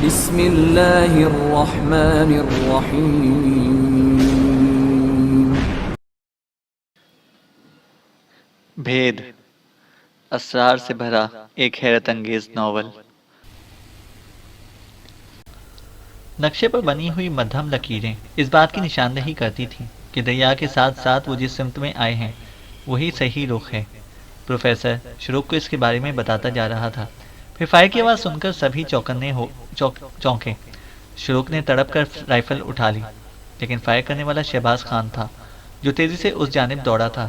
بسم اللہ الرحمن الرحیم۔ بھید، اسرار سے بھرا ایک حیرت انگیز ناول۔ نقشے پر بنی ہوئی مدھم لکیریں اس بات کی نشاندہی کرتی تھیں کہ دریا کے ساتھ ساتھ وہ جس سمت میں آئے ہیں وہی صحیح رخ ہے۔ پروفیسر شروع کو اس کے بارے میں بتاتا جا رہا تھا۔ پھر فائر کی آواز سن کر سبھی چونکے۔ شروع نے تڑپ کر رائفل اٹھا لی، لیکن فائر کرنے والا شہباز خان تھا جو تیزی سے اس جانب دوڑا تھا۔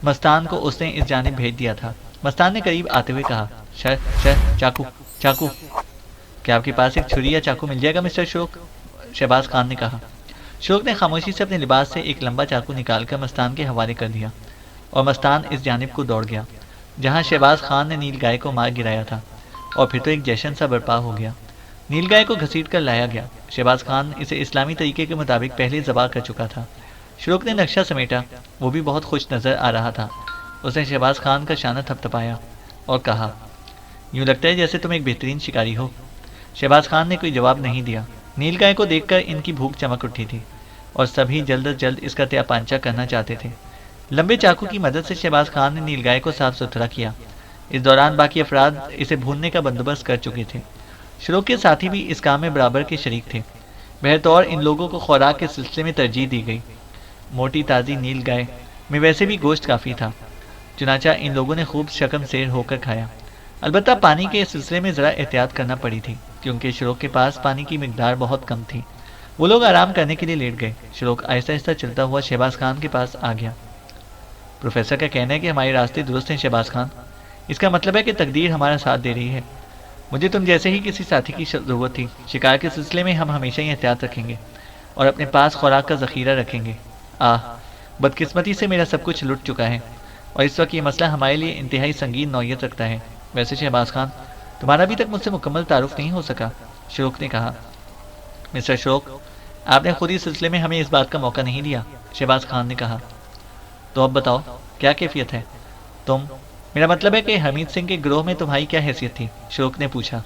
مستان کو اس نے اس جانب بھیج دیا تھا۔ مستان نے قریب آتے ہوئے کہا، چاقو۔ کیا آپ کے پاس ایک چھری یا چاقو مل جائے گا مسٹر شروق؟ شہباز خان نے کہا۔ شروق نے خاموشی سے اپنے لباس سے ایک لمبا چاقو نکال کر مستان کے حوالے کر دیا، اور مستان اس جانب کو دوڑ گیا جہاں شہباز خان نے نیل گائے کو مار گرایا تھا، اور پھر تو ایک جشن سا برپا ہو گیا۔ نیل گائے کو گھسیٹ کر لایا گیا۔ شہباز خان اسے اسلامی طریقے کے مطابق پہلے ذبح کر چکا تھا۔ شروق نے نقشہ سمیٹا، وہ بھی بہت خوش نظر آ رہا تھا۔ اس نے شہباز خان کا شانہ تھپتھپایا اور کہا، یوں لگتا ہے جیسے تم ایک بہترین شکاری ہو۔ شہباز خان نے کوئی جواب نہیں دیا۔ نیل گائے کو دیکھ کر ان کی بھوک چمک اٹھی تھی، اور سبھی جلد از جلد اس کا تیا پانچا کرنا چاہتے تھے۔ لمبے چاقو کی مدد سے شہباز خان نے نیل گائے کو صاف ستھرا کیا۔ اس دوران باقی افراد اسے بھوننے کا بندوبست کر چکے تھے۔ شروق کے ساتھی بھی اس کام میں برابر کے شریک تھے۔ بہرطور ان لوگوں کو خوراک کے سلسلے میں ترجیح دی گئی۔ موٹی تازی نیل گائے میں ویسے بھی گوشت کافی تھا، چنانچہ ان لوگوں نے خوب شکم سیر ہو کر کھایا۔ البتہ پانی کے سلسلے میں ذرا احتیاط کرنا پڑی تھی، کیونکہ شروق کے پاس پانی کی مقدار بہت کم تھی۔ وہ لوگ آرام کرنے کے لیے لیٹ گئے۔ شروق آہستہ آہستہ چلتا ہوا شہباز خان کے پاس آ گیا۔ پروفیسر کا کہنا ہے کہ ہمارے راستے درست ہیں شہباز خان۔ اس کا مطلب ہے کہ تقدیر ہمارا ساتھ دے رہی ہے۔ مجھے تم جیسے ہی کسی ساتھی کی ضرورت تھی۔ شکار کے سلسلے میں ہم ہمیشہ ہی احتیاط رکھیں گے اور اپنے پاس خوراک کا ذخیرہ رکھیں گے۔ بدقسمتی سے میرا سب کچھ لٹ چکا ہے، اور اس وقت یہ مسئلہ ہمارے لیے انتہائی سنگین نوعیت رکھتا ہے۔ ویسے شہباز خان، تمہارا ابھی تک مجھ سے مکمل تعارف نہیں ہو سکا، شروق نے کہا۔ مسٹر شروق، آپ نے خود اس سلسلے میں ہمیں اس بات کا موقع نہیں دیا، شہباز خان نے کہا۔ تو اب بتاؤ کیا کیفیت ہے؟ میرا مطلب ہے کہ حمید سنگھ کے گروہ میں تمہاری کیا حیثیت تھی؟ شروق نے پوچھا۔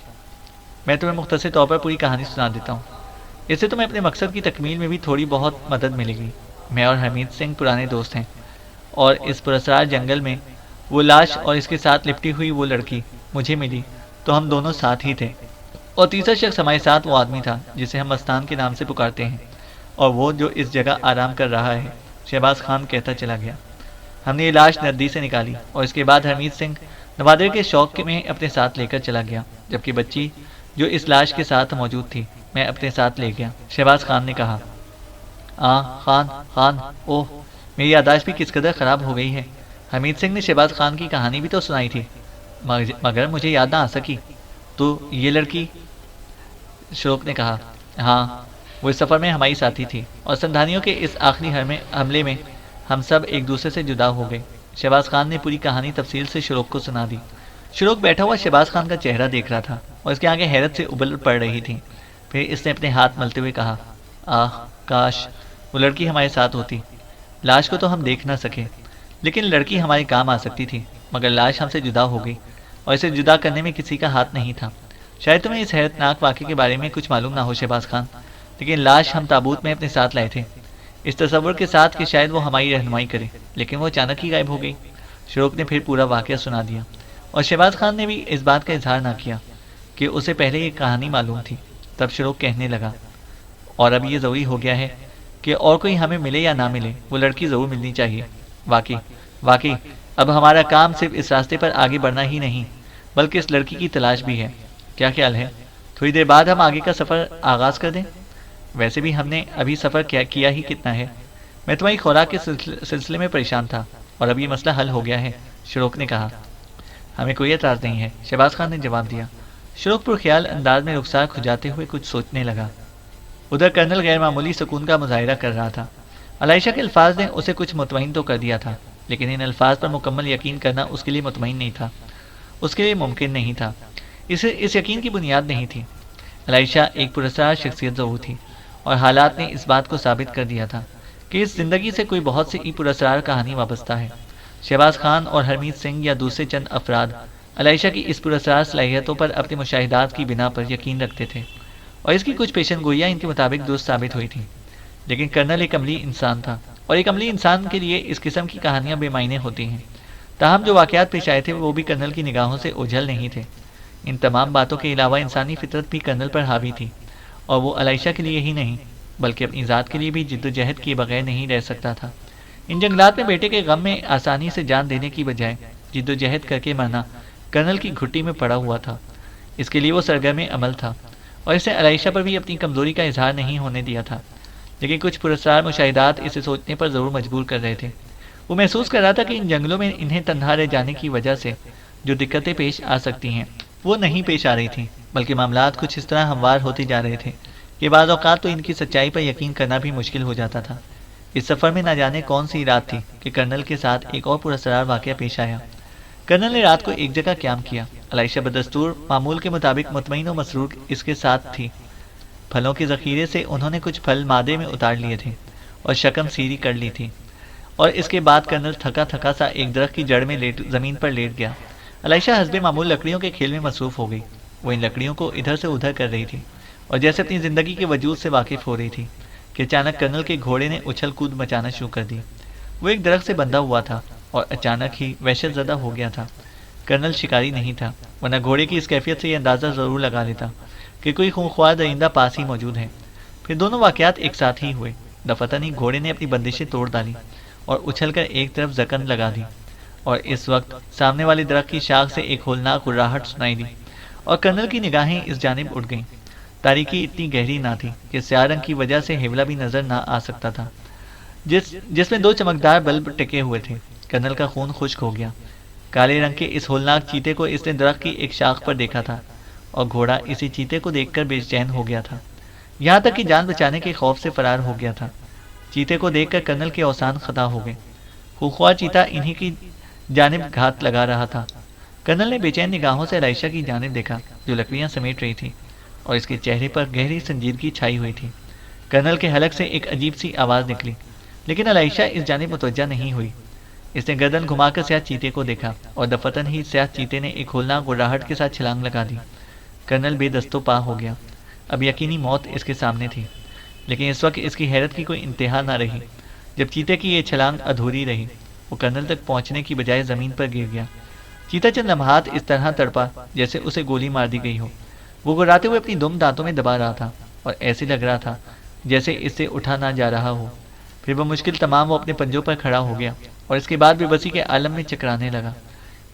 میں تمہیں مختصر طور پر پوری کہانی سنا دیتا ہوں، اس سے تمہیں اپنے مقصد کی تکمیل میں بھی تھوڑی بہت مدد ملے گی۔ میں اور حمید سنگھ پرانے دوست ہیں، اور اس پراسرار جنگل میں وہ لاش اور اس کے ساتھ لپٹی ہوئی وہ لڑکی مجھے ملی تو ہم دونوں ساتھ ہی تھے، اور تیسرا شخص ہمارے ساتھ وہ آدمی تھا جسے ہم مستان کے نام سے پکارتے ہیں، اور وہ جو اس جگہ آرام کر رہا ہے، شہباز خان کہتا چلا گیا۔ ہم نے یہ لاش ندی سے نکالی، اور اس کے بعد حمید سنگھ نوادر کے شوق میں اپنے ساتھ لے کر چلا گیا، جبکہ بچی جو اس لاش کے ساتھ موجود تھی میں اپنے ساتھ لے گیا، شہباز خان نے کہا۔ خان، اوہ، میری یادداشت بھی کس قدر خراب ہو گئی ہے۔ حمید سنگھ نے شہباز خان کی کہانی بھی تو سنائی تھی، مگر مجھے یاد نہ آ سکی۔ تو یہ لڑکی؟ شروق نے کہا، ہاں، وہ اس سفر میں ہماری ساتھی تھی، اور سندھانیوں کے اس آخری حملے میں ہم سب ایک دوسرے سے جدا ہو گئے۔ شہباز خان نے پوری کہانی تفصیل سے شروق کو سنا دی۔ شروق بیٹھا ہوا شہباز خان کا چہرہ دیکھ رہا تھا، اور اس کے آنکھیں حیرت سے ابل پڑ رہی تھیں۔ پھر اس نے اپنے ہاتھ ملتے ہوئے کہا، کاش وہ لڑکی ہمارے ساتھ ہوتی۔ لاش کو تو ہم دیکھ نہ سکے، لیکن لڑکی ہمارے کام آ سکتی تھی، مگر لاش ہم سے جدا ہو گئی، اور اسے جدا کرنے میں کسی کا ہاتھ نہیں تھا۔ شاید تمہیں اس حیرتناک واقعے کے بارے میں کچھ معلوم نہ ہو شہباز خان، لیکن لاش ہم تابوت میں اپنے ساتھ لائے تھے، اس تصور کے ساتھ کہ شاید وہ ہماری رہنمائی کرے، لیکن وہ اچانک ہی غائب ہو گئی۔ شروق نے پھر پورا واقعہ سنا دیا، اور شہباز خان نے بھی اس بات کا اظہار نہ کیا کہ اسے پہلے یہ کہانی معلوم تھی۔ تب شروق کہنے لگا، اور اب یہ ضروری ہو گیا ہے کہ اور کوئی ہمیں ملے یا نہ ملے، وہ لڑکی ضرور ملنی چاہیے۔ واقعی اب ہمارا کام صرف اس راستے پر آگے بڑھنا ہی نہیں، بلکہ اس لڑکی کی تلاش بھی ہے۔ کیا خیال ہے تھوڑی دیر بعد ہم آگے کا سفر آغاز کر دیں؟ ویسے بھی ہم نے ابھی سفر کیا ہی کتنا ہے۔ میں تمہاری خوراک کے سلسلے میں پریشان تھا، اور اب یہ مسئلہ حل ہو گیا ہے، شروق نے کہا۔ ہمیں کوئی اعتراض نہیں ہے، شہباز خان نے جواب دیا۔ شروق پر خیال انداز میں رخسار کھجاتے ہوئے کچھ سوچنے لگا۔ ادھر کرنل غیر معمولی سکون کا مظاہرہ کر رہا تھا۔ عائشہ کے الفاظ نے اسے کچھ مطمئن تو کر دیا تھا، لیکن ان الفاظ پر مکمل یقین کرنا اس کے لیے مطمئن نہیں تھا، اس کے لیے ممکن نہیں تھا۔ اس یقین کی بنیاد نہیں تھی۔ عائشہ ایک پراسرار شخصیت ضرور تھی، اور حالات نے اس بات کو ثابت کر دیا تھا کہ اس زندگی سے کوئی بہت سی پراسرار کہانی وابستہ ہے۔ شہباز خان اور حمید سنگھ یا دوسرے چند افراد عائشہ کی اس پراسرار صلاحیتوں پر اپنے مشاہدات کی بنا پر یقین رکھتے تھے اور اس کی کچھ پیشن گوئیاں ان کے مطابق درست ثابت ہوئی تھیں، لیکن کرنل ایک عملی انسان تھا اور ایک عملی انسان کے لیے اس قسم کی کہانیاں بے معنی ہوتی ہیں۔ تاہم جو واقعات پیش آئے تھے وہ بھی کرنل کی نگاہوں سے اوجھل نہیں تھے۔ ان تمام باتوں کے علاوہ انسانی فطرت بھی کرنل پر حاوی تھی، اور وہ عائشہ کے لیے ہی نہیں بلکہ اپنی ذات کے لیے بھی جد و جہد کیے بغیر نہیں رہ سکتا تھا۔ ان جنگلات میں بیٹے کے غم میں آسانی سے جان دینے کی بجائے جد و جہد کر کے مرنا کرنل کی گھٹی میں پڑا ہوا تھا۔ اس کے لیے وہ سرگرم عمل تھا اور اسے عائشہ پر بھی اپنی کمزوری کا اظہار نہیں ہونے دیا تھا، لیکن کچھ پراسرار مشاہدات اسے سوچنے پر ضرور مجبور کر رہے تھے۔ وہ محسوس کر رہا تھا کہ ان جنگلوں میں انہیں تنہا رہ جانے کی وجہ سے جو دقتیں پیش آ سکتی ہیں وہ نہیں پیش آ رہی تھیں، بلکہ معاملات کچھ اس طرح ہموار ہوتے جا رہے تھے کہ بعض اوقات تو ان کی سچائی پر یقین کرنا بھی مشکل ہو جاتا تھا۔ اس سفر میں نہ جانے کون سی رات تھی کہ کرنل کے ساتھ ایک اور پراسرار واقعہ پیش آیا۔ کرنل نے رات کو ایک جگہ قیام کیا۔ عائشہ بدستور معمول کے مطابق مطمئن و مسرور اس کے ساتھ تھی۔ پھلوں کے ذخیرے سے انہوں نے کچھ پھل مادے میں اتار لیے تھے اور شکم سیری کر لی تھی، اور اس کے بعد کرنل تھکا تھکا سا ایک درخت کی جڑ میں زمین پر لیٹ گیا۔ عائشہ حسب معمول لکڑیوں کے کھیل میں مصروف ہو گئی۔ وہ ان لکڑیوں کو ادھر سے ادھر کر رہی تھی اور جیسے اپنی زندگی کے وجود سے واقف ہو رہی تھی کہ اچانک کرنل کے گھوڑے نے اچھل کود مچانا شروع کر دی۔ وہ ایک درخت سے بندھا ہوا تھا اور اچانک ہی وحشت زدہ ہو گیا تھا۔ کرنل شکاری نہیں تھا، ورنہ گھوڑے کی اس کیفیت سے یہ اندازہ ضرور لگا لیتا کہ کوئی خونخوار درندہ پاس ہی موجود ہے۔ پھر دونوں واقعات ایک ساتھ ہی ہوئے۔ دفتن ہی گھوڑے نے اپنی بندشیں توڑ ڈالی اور اچھل کر ایک طرف زکن لگا دی، اور اس وقت سامنے والے درخت کی شاخ سے ایک ہولناک غراہٹ سنائی دی اور کرنل کی نگاہیں اس جانب اٹھ گئیں۔ تاریکی اتنی گہری نہ تھی کہ سیاہ رنگ کی وجہ سے ہیولا بھی نظر نہ آ سکتا تھا، جس میں دو چمکدار بلب ٹکے ہوئے تھے۔ کرنل کا خون خشک ہو گیا۔ کالے رنگ کے اس ہولناک چیتے کو اس نے درخت کی ایک شاخ پر دیکھا تھا، اور گھوڑا اسی چیتے کو دیکھ کر بے چین ہو گیا تھا، یہاں تک کہ جان بچانے کے خوف سے فرار ہو گیا تھا۔ چیتے کو دیکھ کر کرنل کے اوسان خطا ہو گئے۔ خونخوار چیتا انہی کی جانب گھات لگا رہا تھا۔ کرنل نے بے چین نگاہوں سے عائشہ کی جانب دیکھا جو لکڑیاں سمیٹ رہی تھی، اور اس کے چہرے پر گہری سنجیدگی چھائی ہوئی تھی۔ کرنل کے حلق سے ایک عجیب سی آواز نکلی، لیکن عائشہ اس جانب متوجہ نہیں ہوئی۔ اس نے گردن گھما کر سیاہ چیتے کو دیکھا اور دفتن ہی سیاہ چیتے نے ایک ہولناک غراہٹ کے ساتھ چھلانگ لگا دی۔ کرنل بے دست و پا ہو گیا۔ اب یقینی موت اس کے سامنے تھی، لیکن اس وقت اس کی حیرت کی کوئی انتہا نہ رہی۔ جب چیتے کی یہ چھلانگ ادھوری رہی، وہ کرنل تک پہنچنے کی بجائے زمین پر گر گیا۔ چیتا چند لمحات اس طرح تڑپا جیسے اسے گولی مار دی گئی ہو۔ وہ گراتے ہوئے اپنی دم دانتوں میں دبا رہا تھا اور ایسے لگ رہا تھا جیسے اس سے اٹھا نہ جا رہا ہو۔ پھر وہ مشکل تمام وہ اپنے پنجوں پر کھڑا ہو گیا اور اس کے بعد بے بسی کے عالم میں چکرانے لگا۔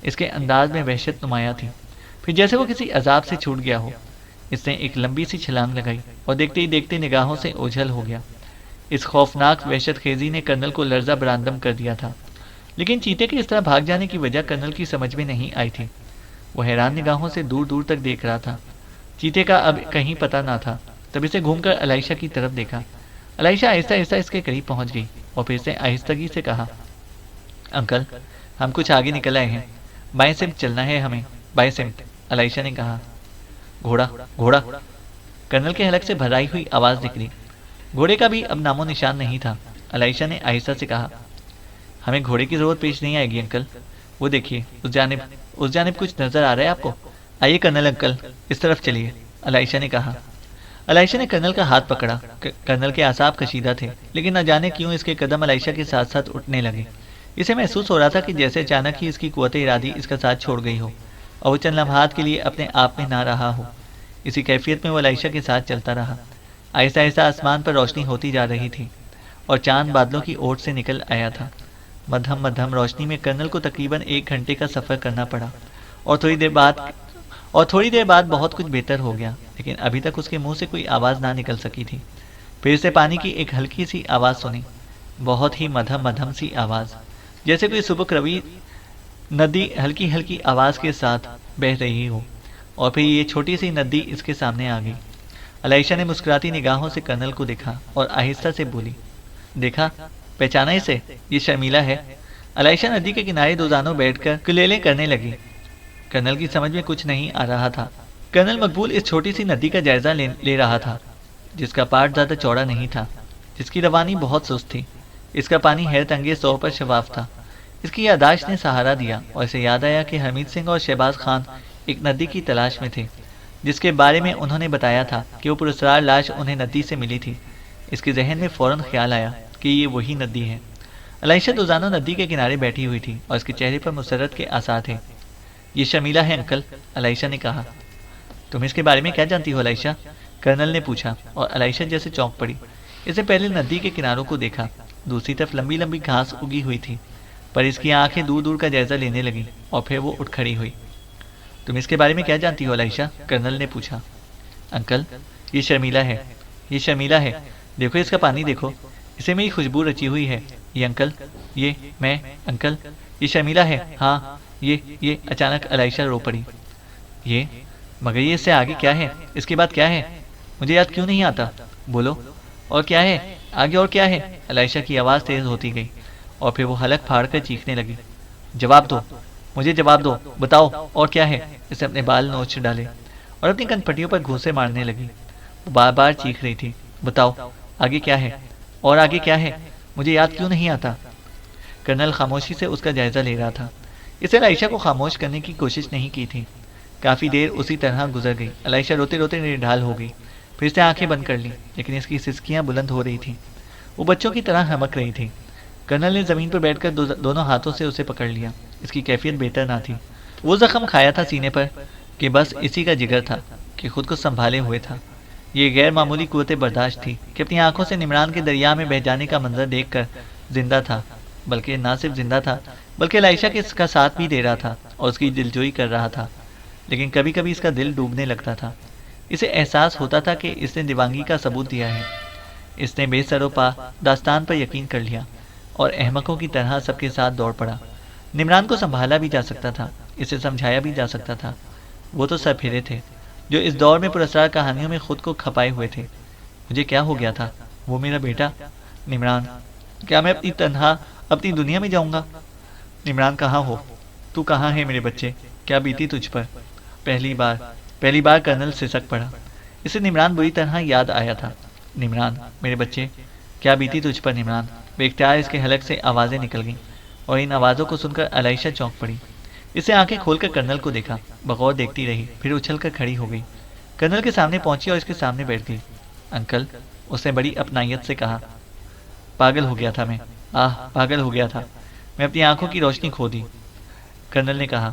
اس کے انداز میں وحشت نمایاں تھی۔ پھر جیسے وہ کسی عذاب سے چھوٹ گیا ہو، اس نے ایک لمبی سی چھلانگ لگائی اور دیکھتے ہی دیکھتے نگاہوں سے اوجھل ہو گیا۔ اس خوفناک وحشت خیزی نے کرنل کو لرزہ براندم کر دیا تھا، لیکن چیتے کے اس طرح بھاگ جانے کی وجہ کرنل کی سمجھ میں نہیں آئی تھی۔ وہ حیران نگاہوں سے دور دور تک دیکھ رہا تھا۔ چیتے کا اب کہیں پتہ نہ تھا۔ تب اسے گھوم کر عائشہ کی طرف دیکھا۔ عائشہ آہستہ آہستہ اس کے قریب پہنچ گئی اور پھر سے آہستگی سے کہا، انکل، ہم کچھ آگے نکل آئے ہیں، بائیں سمت چلنا ہے ہمیں، بائیں سمت۔ عائشہ نے کہا، گھوڑا گھوڑا۔ کرنل کے حلق سے بھرائی ہوئی آواز نکلی۔ گھوڑے کا بھی اب نام و نشان نہیں تھا۔ عائشہ نے آہستہ سے کہا، ہمیں گھوڑے کی ضرورت پیش نہیں آئے گی انکل، وہ دیکھیے اس جانب کچھ نظر آ رہا ہے آپ کو؟ آئیے کرنل انکل، اس طرف چلیے، عائشہ نے کہا۔ عائشہ نے کرنل کا ہاتھ پکڑا۔ کرنل کے اعصاب کشیدہ تھے، لیکن نہ جانے کیوں اس کے قدم عائشہ کے ساتھ ساتھ اٹھنے لگے۔ اسے محسوس ہو رہا تھا کہ جیسے اچانک ہی اس کی قوت ارادی اس کا ساتھ چھوڑ گئی ہو اور وہ چند لمحات کے لیے اپنے آپ میں نہ رہا ہو۔ اسی کیفیت میں وہ عائشہ کے ساتھ چلتا رہا۔ آہستہ آہستہ آسمان پر روشنی ہوتی جا رہی تھی اور چاند بادلوں کی اوٹ سے نکل آیا تھا۔ مدھم مدھم روشنی میں کرنل کو تقریباً 1 گھنٹے کا سفر کرنا پڑا اور تھوڑی دیر بعد بہت کچھ بہتر ہو گیا، لیکن ابھی تک اس کے منہ سے کوئی آواز نہ نکل سکی تھی۔ پھر سے پانی کی ایک ہلکی سی آواز سنی، بہت ہی مدھم مدھم سی آواز، جیسے کوئی سبک روی ندی ہلکی ہلکی آواز کے ساتھ بہہ رہی ہو، اور پھر یہ چھوٹی سی ندی اس کے سامنے آ گئی۔ عائشہ نے مسکراتی نگاہوں سے کرنل کو دیکھا اور آہستہ سے بولی، دیکھا، پہچانا اسے؟ یہ شرمیلا ہے۔ عائشہ ندی کے کنارے دوزانوں بیٹھ کر کلیلیں کرنے لگی۔ کرنل کی سمجھ میں کچھ نہیں آ رہا تھا۔ کرنل مقبول اس چھوٹی سی ندی کا جائزہ لے رہا تھا، جس کا پاٹ زیادہ چوڑا نہیں تھا، جس کی روانی بہت سست تھی۔ اس کا پانی حیرت انگیز طور پر شفاف تھا۔ اس کی یادداشت نے سہارا دیا اور اسے یاد آیا کہ حمید سنگھ اور شہباز خان ایک ندی کی تلاش میں تھے جس کے بارے میں انہوں نے بتایا تھا کہ وہ پراسرار لاش انہیں ندی سے ملی تھی۔ اس کے ذہن میں فوراً خیال آیا کہ یہ وہی ندی ہے۔ علیشہ دوزانو ندی کے کنارے بیٹھی ہوئی تھی اور اس کے چہرے پر مسرت کے آثار تھے۔ یہ شمیلہ ہے انکل، علیشہ نے کہا۔ تم اس کے بارے میں کیا جانتی ہو علیشہ؟ کرنل نے پوچھا اور علیشہ جیسے چونک پڑی۔ اس نے پہلے ندی کے کناروں کو دیکھا، دوسری طرف لمبی لمبی گھاس اگی ہوئی تھی، پر اس کی آنکھیں دور دور کا جائزہ لینے لگیں اور پھر وہ اٹھ کھڑی ہوئی۔ تم اس کے بارے میں کیا جانتی ہو علیشہ؟ کرنل نے پوچھا۔ انکل، یہ شرمیلہ ہے، یہ شرمیلہ ہے، دیکھو اس کا پانی دیکھو، اسے میری خوشبو رچی ہوئی ہے۔ یہ انکل، یہ میں، انکل، یہ شرمیلہ ہے، ہاں یہ اچانک علیشہ رو پڑی۔ یہ مگر یہ اس سے آگے کیا ہے؟ اس کے بعد کیا ہے؟ مجھے یاد کیوں نہیں آتا؟ بولو، اور کیا ہے آگے، اور کیا ہے؟ علیشہ کی آواز تیز ہوتی گئی اور پھر وہ حلق پھاڑ کر چیخنے لگی۔ جواب دو، مجھے جواب دو، بتاؤ اور کیا ہے؟ اس نے اپنے بال نوچ ڈالے اور اپنی کن پٹیوں پر گھوسے مارنے لگی۔ وہ بار بار چیخ رہی تھی، بتاؤ آگے کیا ہے، اور آگے کیا ہے؟ مجھے یاد کیوں نہیں آتا؟ کرنل خاموشی سے اس کا جائزہ لے رہا تھا۔ اسے علیشہ کو خاموش کرنے کی کوشش نہیں کی تھی۔ کافی دیر اسی طرح گزر گئی۔ علیشہ روتے روتے نڈھال ہو گئی، پھر اس نے آنکھیں بند کر لیں، لیکن اس کی سسکیاں بلند ہو رہی تھیں، وہ بچوں کی طرح ہمک رہی تھی۔ کرنل نے زمین پر بیٹھ کر دونوں ہاتھوں سے اسے پکڑ لیا۔ اس کی کیفیت بہتر نہ تھی۔ وہ زخم کھایا تھا سینے پر کہ بس اسی کا جگر تھا کہ خود کو سنبھالے ہوئے تھا۔ یہ غیر معمولی قوت برداشت تھی کہ اپنی آنکھوں سے نمران کے دریا میں بہہ جانے کا منظر دیکھ کر زندہ تھا، بلکہ نہ صرف زندہ تھا بلکہ علیشہ کے اس کا ساتھ بھی دے رہا تھا اور اس کی دلجوئی کر رہا تھا۔ لیکن کبھی کبھی اس کا دل ڈوبنے لگتا تھا۔ اسے احساس ہوتا تھا کہ اس نے دیوانگی کا ثبوت دیا ہے۔ اس نے بے سر و پا داستان پر یقین کر لیا اور احمقوں کی طرح سب کے ساتھ دوڑ پڑا۔ نمران کو سنبھالا بھی جا سکتا تھا، اسے سمجھایا بھی جا سکتا تھا۔ وہ تو سر پھیرے تھے جو اس دور میں پراسرار کہانیوں میں خود کو کھپائے ہوئے تھے۔ مجھے کیا ہو گیا تھا؟ وہ میرا بیٹا نمران، کیا میں اپنی دنیا میں جاؤں گا؟ نمران کہاں ہو؟ تو کہاں ہے میرے بچے؟ کیا بیتی تجھ پر؟ پہلی بار کرنل سسک پڑا۔ اسے نمران بری طرح یاد آیا تھا۔ نمران، میرے بچے، کیا بیتی تجھ پر نمران؟ بے اختیار اس کے حلق سے آوازیں نکل گئیں اور ان آوازوں کو سن کر علیشہ چونک پڑی۔ اسے آنکھیں کھول کر کرنل کو دیکھا، بغور دیکھتی رہی، پھر اچھل کر کھڑی ہو گئی، کرنل کے سامنے پہنچی اور اس کے سامنے بیٹھ گئی۔ انکل، اس نے بڑی اپنائیت سے کہا، پاگل ہو گیا تھا میں، پاگل ہو گیا تھا میں، اپنی آنکھوں کی روشنی کھو دی۔ کرنل نے کہا،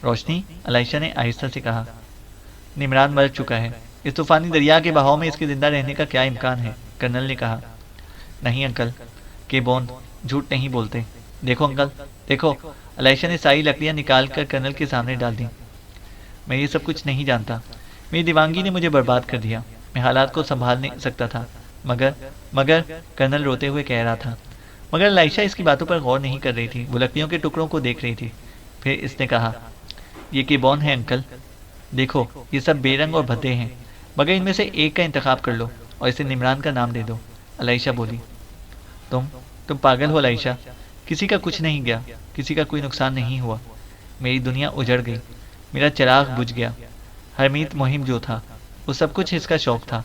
روشنی؟ علیشہ نے آہستہ سے کہا، نمران مر چکا ہے، اس طوفانی دریا کے بہاؤ میں اس کے زندہ رہنے کا کیا امکان ہے؟ کرنل نے کہا۔ نہیں انکل، کہ بون جھوٹ نہیں بولتے، دیکھو انکل، دیکھو۔ علیشہ نے ساری لکڑیاں نکال کر کرنل کے سامنے ڈال دیں۔ میں یہ سب کچھ نہیں جانتا، میری دیوانگی نے مجھے برباد کر دیا، میں حالات کو سنبھال نہیں سکتا تھا، مگر کرنل روتے ہوئے کہہ رہا تھا۔ مگر علیشہ اس کی باتوں پر غور نہیں کر رہی تھی، وہ لکڑیوں کے ٹکڑوں کو دیکھ رہی تھی۔ پھر اس نے کہا، یہ کیبون ہے انکل، دیکھو یہ سب بے رنگ اور بھدے ہیں، مگر ان میں سے ایک کا انتخاب کر لو اور اسے نمران کا نام دے دو۔ علیشہ بولی، تم پاگل ہو علیشہ، کسی کا کچھ نہیں گیا، کسی کا کوئی نقصان نہیں ہوا، میری دنیا اجڑ گئی، میرا چراغ بجھ گیا۔ حمید مہم جو تھا وہ سب کچھ اس کا شوق تھا،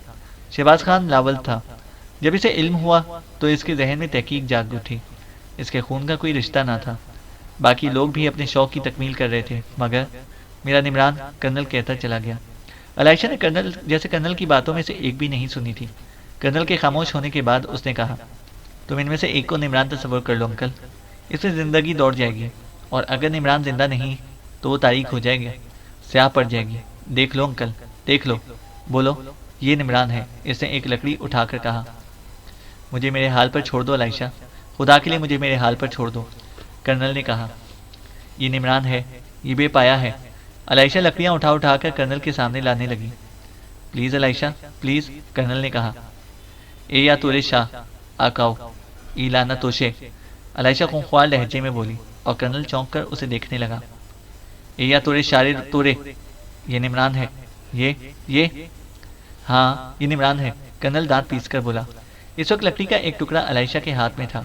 شہباز خان لاول تھا۔ جب اسے علم ہوا تو اس کے ذہن میں تحقیق جاگ اٹھی، اس کے خون کا کوئی رشتہ نہ تھا، باقی لوگ بھی اپنے شوق کی تکمیل کر رہے تھے، مگر میرا نمران، کرنل کہتا چلا گیا۔ علیشہ نے کرنل کی باتوں میں سے ایک بھی نہیں سنی تھی۔ کرنل کے خاموش ہونے کے بعد اس نے کہا، تم ان میں سے ایک کو نمران تصور کر لو انکل، اس میں زندگی دوڑ جائے گی، اور اگر نمران زندہ نہیں تو وہ تاریخ ہو جائے گی، سیاہ پڑ جائے گی۔ دیکھ لو انکل، دیکھ لو، بولو یہ نمران ہے۔ اس نے ایک لکڑی اٹھا کر کہا، مجھے میرے حال پر چھوڑ دو علیشہ، خدا کے لیے مجھے میرے حال پر چھوڑ دو۔ کرنل نے کہا، یہ نمران ہے، یہ بے پایا ہے۔ علیشہ لکڑیاں اٹھا کر کرنل کے سامنے لانے لگی۔ پلیز علیشہ، پلیز، کرنل نے کہا۔ اے یا تورے شاہ آکاؤ، ای لانا توشے، علیشہ خونخوار لہجے میں بولی، اور کرنل چونک کر اسے دیکھنے لگا۔ اے یا تورے شارے تورے، یہ نمران ہے، یہ ہاں یہ نمران ہے، کرنل دانت پیس کر بولا۔ اس وقت لکڑی کا ایک ٹکڑا علیشہ کے ہاتھ میں تھا۔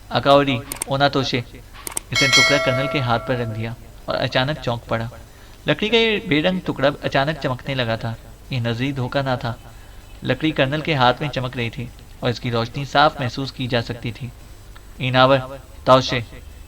اکاوری اونا توشے، اس نے ٹکڑا کرنل کے ہاتھ پر رکھ دیا اور اچانک چونک پڑا۔ لکڑی کا یہ بے رنگ ٹکڑا اچانک چمکنے لگا تھا، یہ نظری دھوکہ نہ تھا۔ لکڑی کرنل کے ہاتھ میں چمک رہی تھی اور اس کی روشنی صاف محسوس کی جا سکتی تھی۔ ایناور توشے،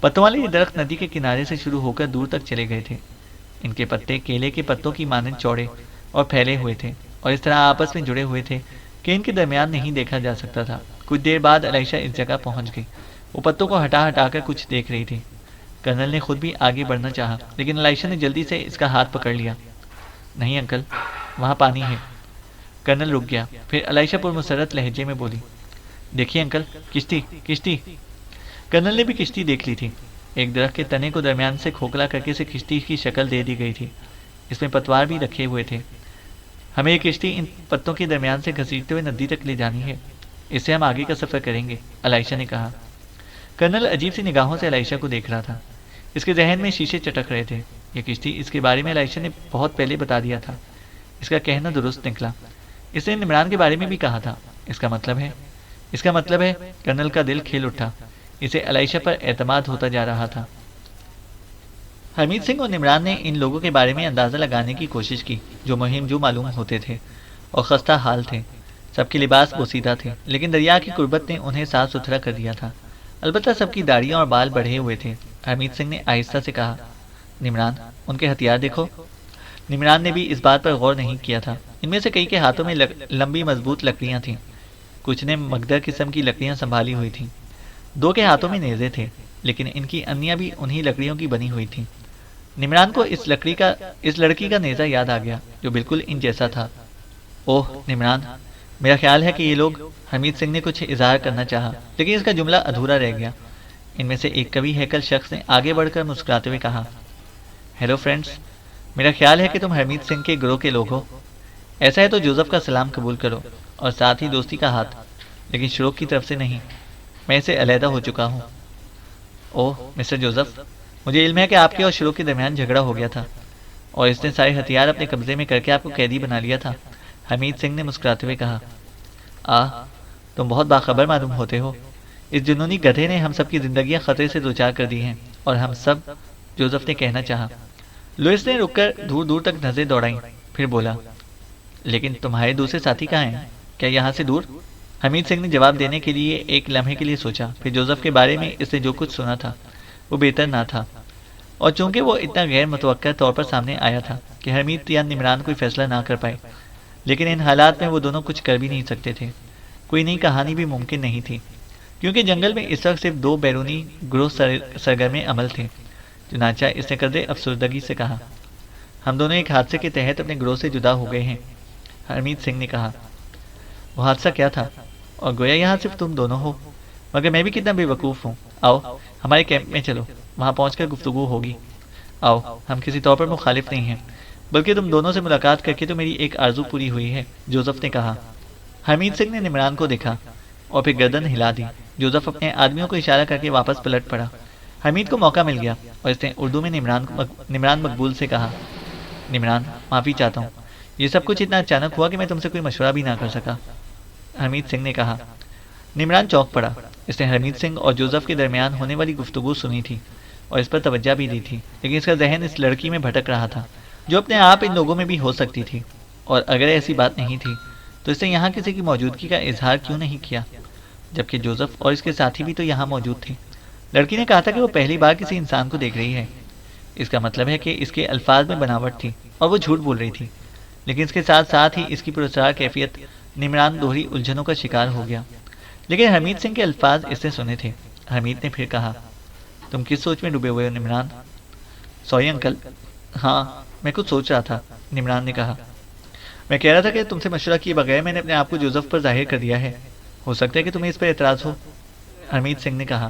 پتوں والے یہ درخت ندی کے کنارے سے شروع ہو کر دور تک چلے گئے تھے۔ ان کے پتے کیلے کے پتوں کی مانند چوڑے اور پھیلے ہوئے تھے اور اس طرح آپس میں جڑے ہوئے تھے کہ ان کے درمیان نہیں دیکھا جا سکتا تھا۔ کچھ دیر بعد علیشہ اس جگہ پہنچ گئی۔ وہ پتوں کو ہٹا ہٹا کر کچھ دیکھ رہی تھی۔ کرنل نے خود بھی آگے بڑھنا چاہا لیکن علیشہ نے جلدی سے اس کا ہاتھ پکڑ لیا۔ نہیں انکل، وہاں پانی ہے۔ کرنل رک گیا، پھر علیشہ پر مسرت لہجے میں بولی، دیکھیے انکل، کشتی کشتی۔ کرنل نے بھی کشتی دیکھ لی تھی۔ ایک درخت کے تنے کو درمیان سے کھوکھلا کر کے اسے کشتی کی شکل دے دی گئی تھی۔ اس میں پتوار بھی رکھے ہوئے تھے۔ ہمیں یہ کشتی ان پتوں کے درمیان سے گھسیٹتے ہوئے ندی تک لے جانی ہے، اس سے ہم آگے کا سفر کریں گے، علیشہ نے کہا۔ کرنل عجیب سی نگاہوں سے علیشہ کو دیکھ رہا تھا۔ اس کے ذہن میں شیشے چٹک رہے تھے۔ یہ کشتی، اس کے بارے میں علیشہ نے بہت پہلے بتا دیا تھا۔ اس کا کہنا درست نکلا۔ اس نے نمران کے بارے میں بھی کہا تھا۔ اس کا مطلب ہے کرنل کا دل کھل اٹھا۔ اسے علیشہ پر اعتماد ہوتا جا رہا تھا۔ حمید سنگھ اور نمران نے ان لوگوں کے بارے میں اندازہ لگانے کی کوشش کی جو مہم جو معلوم ہوتے تھے اور خستہ حال تھے۔ سب کے لباس بوسیدہ تھے لیکن دریا کی قربت نے انہیں صاف ستھرا کر دیا تھا۔ البتہ سب کی داڑھیاں اور بال بڑھے ہوئے تھے۔ حمید سنگھ نے آہستہ سے کہا، نمران، ان کے ہتھیار دیکھو۔ نمران نے بھی اس بات پر غور نہیں کیا تھا۔ ان میں سے کئی کے ہاتھوں میں لمبی مضبوط لکڑیاں تھیں۔ کچھ نے مگدر قسم کی لکڑیاں سنبھالی ہوئی تھیں۔ دو کے ہاتھوں میں نیزے تھے لیکن ان کی انیاں بھی انہی لکڑیوں کی بنی ہوئی تھیں۔ نمران کو اس لڑکی کا نیزہ یاد آ گیا جو بالکل ان جیسا تھا۔ اوہ نمران، میرا خیال ہے کہ یہ لوگ، حمید سنگھ نے کچھ اظہار کرنا چاہا لیکن اس کا جملہ ادھورا رہ گیا۔ ان میں سے ایک کبھی ہیکل شخص نے آگے بڑھ کر مسکراتے ہوئے کہا، ہیلو فرینڈز، میرا خیال ہے کہ تم حمید سنگھ کے گروہ کے لوگ ہو۔ ایسا ہے تو جوزف کا سلام قبول کرو اور ساتھ ہی دوستی کا ہاتھ، لیکن شروع کی طرف سے نہیں، میں اسے علیحدہ ہو چکا ہوں۔ اوہ مسٹر جوزف، مجھے علم ہے کہ آپ کے اور شروع کے درمیان جھگڑا ہو گیا تھا اور اس نے سارے ہتھیار اپنے قبضے میں کر کے آپ کو قیدی بنا لیا تھا، حمید سنگھ نے مسکراتے ہوئے کہا۔ تم بہت باخبر معلوم ہوتے ہو۔ اس جنونی گدھے نے ہم سب کی زندگیاں خطرے سے دوچار کر دی ہیں اور ہم سب، جوزف نے کہنا چاہا۔ لوئس نے رک کر دور دور تک نظریں دوڑائیں، پھر بولا، لیکن تمہارے دوسرے ساتھی کہاں ہیں؟ کیا یہاں سے دور؟ حمید سنگھ نے جواب دینے کے لیے ایک لمحے کے لیے سوچا، پھر جوزف کے بارے میں اس نے جو کچھ سنا تھا وہ بہتر نہ تھا، اور چونکہ وہ اتنا غیر متوقع طور پر سامنے آیا تھا کہ حمید یا نمران کوئی فیصلہ نہ کر پائے، لیکن ان حالات میں وہ دونوں کچھ کر بھی نہیں سکتے تھے۔ کوئی نئی کہانی بھی ممکن نہیں تھی کیونکہ جنگل میں اس وقت صرف دو بیرونی گروہ سرگرم عمل تھے۔ چنانچہ اس نے قدرے افسردگی سے کہا، ہم دونوں ایک حادثے کے تحت اپنے گروہ سے جدا ہو گئے ہیں۔ حمید سنگھ نے کہا، وہ حادثہ کیا تھا؟ اور گویا یہاں صرف تم دونوں ہو، مگر میں بھی کتنا بے وقوف ہوں۔ آؤ ہمارے کیمپ میں چلو، وہاں پہنچ کر گفتگو ہوگی۔ آؤ، ہم کسی طور پر مخالف نہیں ہیں، بلکہ تم دونوں سے ملاقات کر کے تو میری ایک آرزو پوری ہوئی ہے، جوزف نے کہا۔ حمید سنگھ نے نمران کو دیکھا اور پھر گردن ہلا دی۔ جوزف اپنے آدمیوں کو اشارہ کر کے واپس پلٹ پڑا۔ حمید کو موقع مل گیا اور اس نے اردو میں نمران مقبول سے کہا، نمران، معافی چاہتا ہوں، یہ سب کچھ اتنا اچانک ہوا کہ میں تم سے کوئی مشورہ بھی نہ کر سکا۔ حمید سنگھ نے کہا۔ نمران چونک پڑا۔ اس نے حمید سنگھ اور جوزف کے درمیان ہونے والی گفتگو سنی تھی اور اس پر توجہ بھی دی تھی، لیکن اس کا ذہن اس لڑکی میں بھٹک رہا تھا جو اپنے آپ ان لوگوں میں بھی ہو سکتی تھی، اور اگر ایسی بات نہیں تھی تو اس نے یہاں کسی کی موجودگی کا اظہار کیوں نہیں کیا، جبکہ جوزف اور اس کے ساتھی بھی تو یہاں موجود تھے۔ لڑکی نے کہا تھا کہ وہ پہلی بار کسی انسان کو دیکھ رہی ہے۔ اس کا مطلب ہے کہ اس کے الفاظ میں بناوٹ تھی اور وہ جھوٹ بول رہی تھی، لیکن اس کے ساتھ ساتھ ہی اس کی پراسرار کیفیت نمران دوہری الجھنوں کا شکار ہو گیا۔ لیکن حمید سنگھ کے الفاظ اس نے سنے تھے۔ حمید نے پھر کہا، تم کس سوچ میں ڈوبے ہوئے ہو نمران؟ سوری انکل، ہاں میں کچھ سوچ رہا تھا، نمران نے کہا۔ میں کہہ رہا تھا کہ تم سے مشورہ کیے بغیر میں نے اپنے آپ کو جوزف پر ظاہر کر دیا ہے، ہو سکتا ہے کہ تمہیں اس پر اعتراض ہو، حمید سنگھ نے کہا۔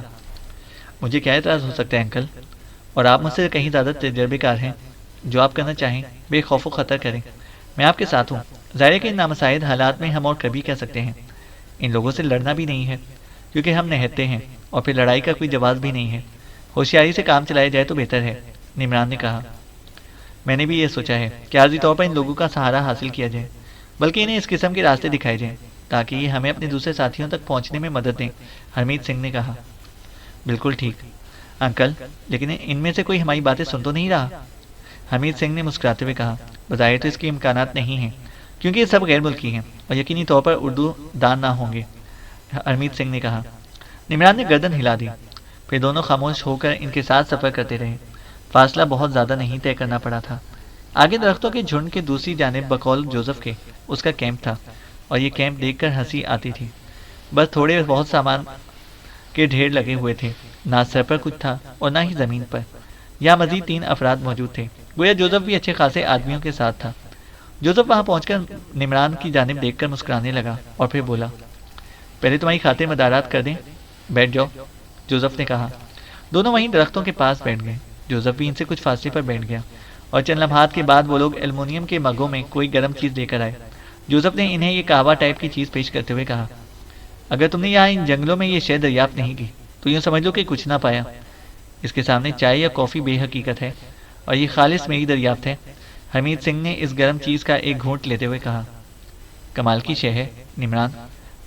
مجھے کیا اعتراض ہو سکتا ہے انکل، اور آپ مجھ سے کہیں زیادہ تجربے کار ہیں، جو آپ کرنا چاہیں بے خوف و خطر کریں، میں آپ کے ساتھ ہوں۔ ظاہر ہے کہ ان نامساعد حالات میں ہم اور کبھی کہہ سکتے ہیں، ان لوگوں سے لڑنا بھی نہیں ہے کیونکہ ہم نہتے ہیں اور پھر لڑائی کا کوئی جواز بھی نہیں ہے، ہوشیاری سے کام چلایا جائے تو بہتر ہے، نمران نے کہا۔ میں نے بھی یہ سوچا ہے کہ عارضی طور پر ان لوگوں کا سہارا حاصل کیا جائے، بلکہ انہیں اس قسم کے راستے دکھائے جائیں تاکہ یہ ہمیں اپنے دوسرے ساتھیوں تک پہنچنے میں مدد دیں، حمید سنگھ نے کہا۔ بالکل ٹھیک انکل، لیکن ان میں سے کوئی ہماری باتیں سن تو نہیں رہا، حمید سنگھ نے مسکراتے ہوئے کہا۔ بظاہر تو اس کے امکانات نہیں ہیں کیونکہ یہ سب غیر ملکی ہیں اور یقینی طور پر اردو دان نہ ہوں گے، حمید سنگھ نے کہا۔ نمران نے گردن ہلا دی، پھر دونوں خاموش ہو کر ان کے ساتھ سفر کرتے رہے۔ فاصلہ بہت زیادہ نہیں طے کرنا پڑا تھا۔ آگے درختوں کے جھنڈ کے دوسری جانب بقول جوزف کے اس کا کیمپ تھا، اور یہ کیمپ دیکھ کر ہنسی آتی تھی۔ بس تھوڑے بہت سامان کے ڈھیر لگے ہوئے تھے، نہ سر پر کچھ تھا اور نہ ہی زمین پر۔ یہاں مزید 3 افراد موجود تھے، گویا جوزف بھی اچھے خاصے آدمیوں کے ساتھ تھا۔ جوزف وہاں پہنچ کر نمران کی جانب دیکھ کر مسکرانے لگا اور پھر بولا، پہلے تمہاری خاطر مدارات کر دیں، بیٹھ جاؤ، جوزف نے کہا۔ دونوں وہیں درختوں کے پاس بیٹھ گئے۔ جوزف بھی ان سے کچھ فاصلے پر بیٹھ گیا، اور چند لمحات کے بعد وہ لوگ ایلومینیم کے مگوں میں کوئی گرم چیز لے کر آئے۔ جوزف نے انہیں یہ قہوہ ٹائپ کی چیز پیش کرتے ہوئے کہا، اگر تم نے یہاں ان جنگلوں میں یہ شے دریافت نہیں کی تو یوں سمجھ لو کہ کچھ نہ پایا۔ اس کے سامنے چائے یا کافی بے حقیقت ہے، اور یہ خالص میری دریافت ہے۔ حمید سنگھ نے اس گرم چیز کا ایک گھونٹ لیتے ہوئے کہا، کمال کی شے ہے نمران،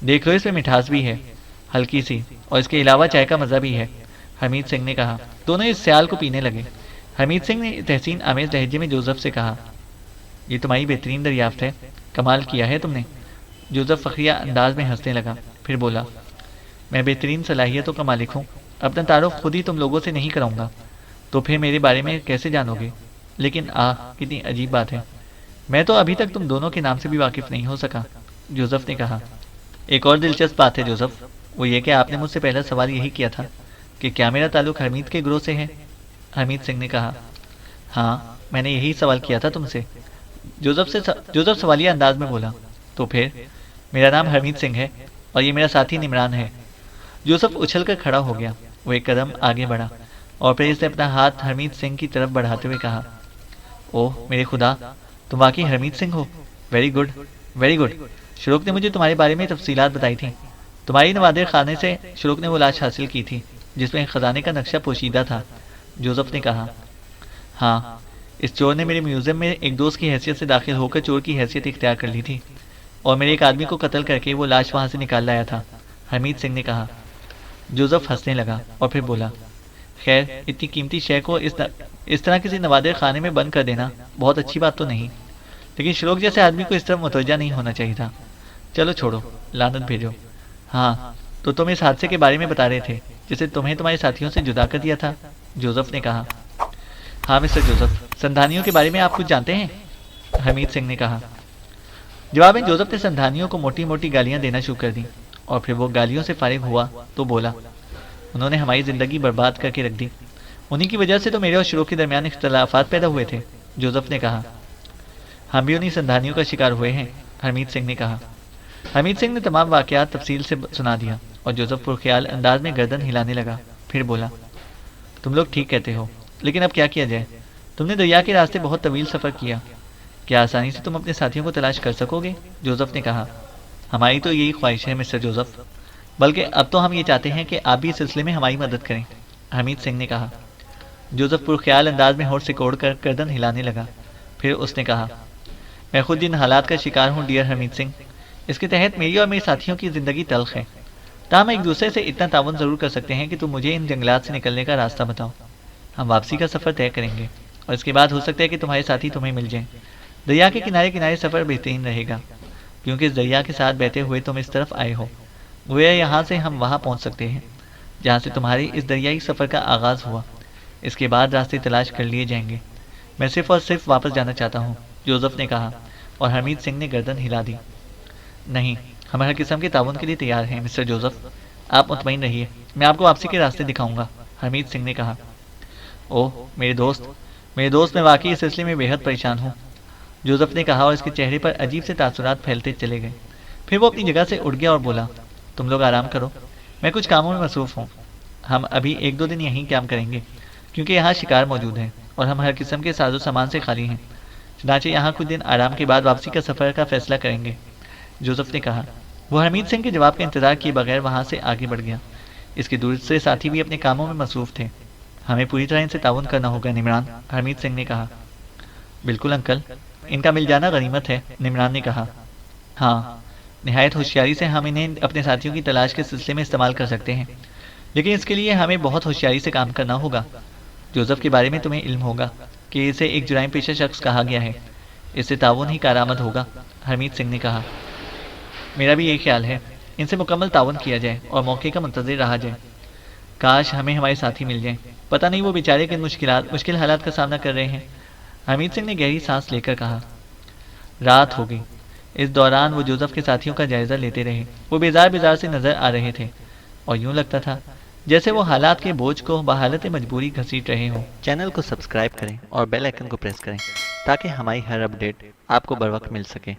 دیکھ لو اس میں مٹھاس بھی ہے، ہلکی سی، اور اس کے علاوہ چائے کا مزہ بھی ہے، حمید سنگھ نے کہا۔ دونوں اس سیال کو پینے لگے۔ حمید سنگھ نے تحسین آمیز لہجے میں جوزف سے کہا، یہ تمہاری بہترین دریافت ہے، کمال کیا ہے تم نے۔ جوزف فخریہ انداز میں ہنسنے لگا، پھر بولا، میں بہترین صلاحیتوں کا مالک ہوں، اپنا تعارف خود ہی تم لوگوں سے نہیں کراؤں گا تو پھر میرے بارے میں کیسے جانو گے؟ لیکن کتنی عجیب بات ہے، میں تو ابھی تک تم دونوں کے نام سے بھی واقف نہیں ہو سکا، جوزف نے کہا۔ ایک اور دلچسپ بات ہے جوزف، وہ یہ کہ آپ نے مجھ سے پہلا سوال یہی کیا تھا کہ کیا میرا تعلق حمید کے گروہ سے ہے؟ حمید سنگھ نے کہا، ہاں میں نے یہی سوال کیا تھا تم سے، جوزف سوالیہ انداز میں بولا۔ تو پھر میرا نام حمید سنگھ ہے اور یہ میرا ساتھی نمران ہے۔ جوزف اچھل کر کھڑا ہو گیا، وہ ایک قدم آگے بڑھا اور پھر اس نے اپنا ہاتھ حمید سنگھ کی طرف بڑھاتے ہوئے کہا، اوہ میرے خدا، تم واقعی حمید سنگھ ہو، ویری گڈ ویری گڈ۔ شروق نے مجھے تمہارے بارے میں تفصیلات بتائی تھیں۔ تمہاری نوادر خانے سے شروق نے وہ لاش حاصل کی تھی جس میں خزانے کا نقشہ پوشیدہ تھا، جوزف نے کہا۔ ہاں، اس چور نے میرے میوزیم میں ایک دوست کی حیثیت سے داخل ہو کر چور کی حیثیت اختیار کر لی تھی، اور میرے ایک آدمی کو قتل کر کے وہ لاش وہاں سے نکال لایا تھا، حمید سنگھ نے کہا۔ جوزف ہنسنے لگا اور پھر بولا، خیر اتنی قیمتی شے کو اس طرح کسی نوادر خانے میں بند کر دینا بہت اچھی بات تو نہیں، لیکن شروق جیسے آدمی کو اس طرف متوجہ نہیں ہونا چاہیے تھا۔ چلو چھوڑو، لعنت بھیجو۔ ہاں تو تم اس حادثے کے بارے میں بتا رہے تھے جسے تمہیں تمہارے ساتھیوں سے جدا کر دیا تھا، جوزف نے کہا۔ ہاں مسٹر جوزف، سندھانیوں کے بارے میں آپ کچھ جانتے ہیں؟ حمید سنگھ نے کہا۔ جواب میں جوزف نے سندھانیوں کو موٹی موٹی گالیاں دینا شروع کر دیں، اور پھر وہ گالیوں سے فارغ ہوا تو بولا، انہوں نے ہماری زندگی برباد کر کے رکھ دی، انہی کی وجہ سے تو میرے اور شروق کے درمیان اختلافات پیدا ہوئے تھے، جوزف نے کہا۔ ہم بھی انہی سندھانیوں کا شکار ہوئے ہیں، حمید سنگھ نے کہا۔ حمید سنگھ نے تمام واقعات تفصیل سے سنا دیا اور جوزف پرخیال انداز میں گردن ہلانے لگا، پھر بولا، تم لوگ ٹھیک کہتے ہو، لیکن اب کیا کیا جائے؟ تم نے دریا کے راستے بہت طویل سفر کیا، کیا آسانی سے تم اپنے ساتھیوں کو تلاش کر سکو گے؟ جوزف نے کہا۔ ہماری تو یہی خواہش ہے مسٹر جوزف، بلکہ اب تو ہم یہ چاہتے ہیں کہ آپ بھی اس سلسلے میں ہماری مدد کریں، حمید سنگھ نے کہا۔ جوزف پرخیال انداز میں ہونٹ سکوڑ کر گردن ہلانے لگا، پھر اس نے کہا، میں خود جن حالات کا شکار ہوں ڈیئر حمید سنگھ، اس کے تحت میری اور میرے ساتھیوں کی زندگی تلخ ہے، تاہم ایک دوسرے سے اتنا تعاون ضرور کر سکتے ہیں کہ تم مجھے ان جنگلات سے نکلنے کا راستہ بتاؤ، ہم واپسی کا سفر طے کریں گے، اور اس کے بعد ہو سکتا ہے کہ تمہارے ساتھی تمہیں مل جائیں۔ دریا کے کنارے کنارے سفر بہترین رہے گا، کیونکہ اس دریا کے ساتھ بہتے ہوئے تم اس طرف آئے ہو، گویا یہاں سے ہم وہاں پہنچ سکتے ہیں جہاں سے تمہارے اس دریائی سفر کا آغاز ہوا، اس کے بعد راستے تلاش کر لیے جائیں گے۔ میں صرف اور صرف واپس جانا چاہتا ہوں، جوزف نے کہا، اور حمید سنگھ نے گردن ہلا دی۔ نہیں، ہم ہر قسم کے تعاون کے لیے تیار ہیں مسٹر جوزف، آپ مطمئن رہیے، میں آپ کو واپسی کے راستے دکھاؤں گا، حمید سنگھ نے کہا۔ اوہ میرے دوست میں واقعی اس سلسلے میں بے حد پریشان ہوں، جوزف نے کہا، اور اس کے چہرے پر عجیب سے تاثرات پھیلتے چلے گئے۔ پھر وہ اپنی جگہ سے اٹھ گیا اور بولا، تم لوگ آرام کرو، میں کچھ کاموں میں مصروف ہوں، ہم ابھی 1-2 دن یہیں قیام کریں گے، کیونکہ یہاں شکار موجود ہے اور ہم ہر قسم کے ساز و سامان سے خالی ہیں، چنانچہ یہاں کچھ دن آرام کے بعد واپسی کا سفر کا فیصلہ کریں گے، جوزف نے کہا۔ وہ حمید سنگھ کے جواب کا انتظار کیے بغیر وہاں سے آگے بڑھ گیا۔ اس کے دوسرے ساتھی بھی اپنے کاموں میں مصروف تھے۔ ہمیں پوری طرح ان سے تعاون کرنا ہوگا نمران، حمید سنگھ نے کہا۔ بالکل انکل، ان کا مل جانا غنیمت ہے، نمران نے کہا۔ ہاں، نہایت ہوشیاری سے ہم انہیں اپنے ساتھیوں کی تلاش کے سلسلے میں استعمال کر سکتے ہیں، لیکن اس کے لیے ہمیں بہت ہوشیاری سے کام کرنا ہوگا۔ جوزف کے بارے میں تمہیں علم ہوگا کہ اسے ایک جرائم پیشہ شخص کہا گیا ہے، اس سے تعاون ہی کارآمد ہوگا، حمید سنگھ نے کہا۔ میرا بھی یہی خیال ہے، ان سے مکمل تعاون کیا جائے اور موقع کا منتظر رہا جائے۔ کاش ہمیں ہمارے ساتھی مل جائیں، پتہ نہیں وہ بیچارے کن مشکل حالات کا سامنا کر رہے ہیں۔ حمید سنگھ نے گہری سانس لے کر کہا۔ رات ہو گئی۔ اس دوران وہ جوزف کے ساتھیوں کا جائزہ لیتے رہے۔ وہ بیزار سے نظر آ رہے تھے اور یوں لگتا تھا جیسے وہ حالات کے بوجھ کو بحالت مجبوری گھسیٹ رہے ہوں۔ چینل کو سبسکرائب کریں اور بیل آئیکن کو پریس کریں تاکہ ہماری ہر اپڈیٹ آپ کو بر وقت مل سکے۔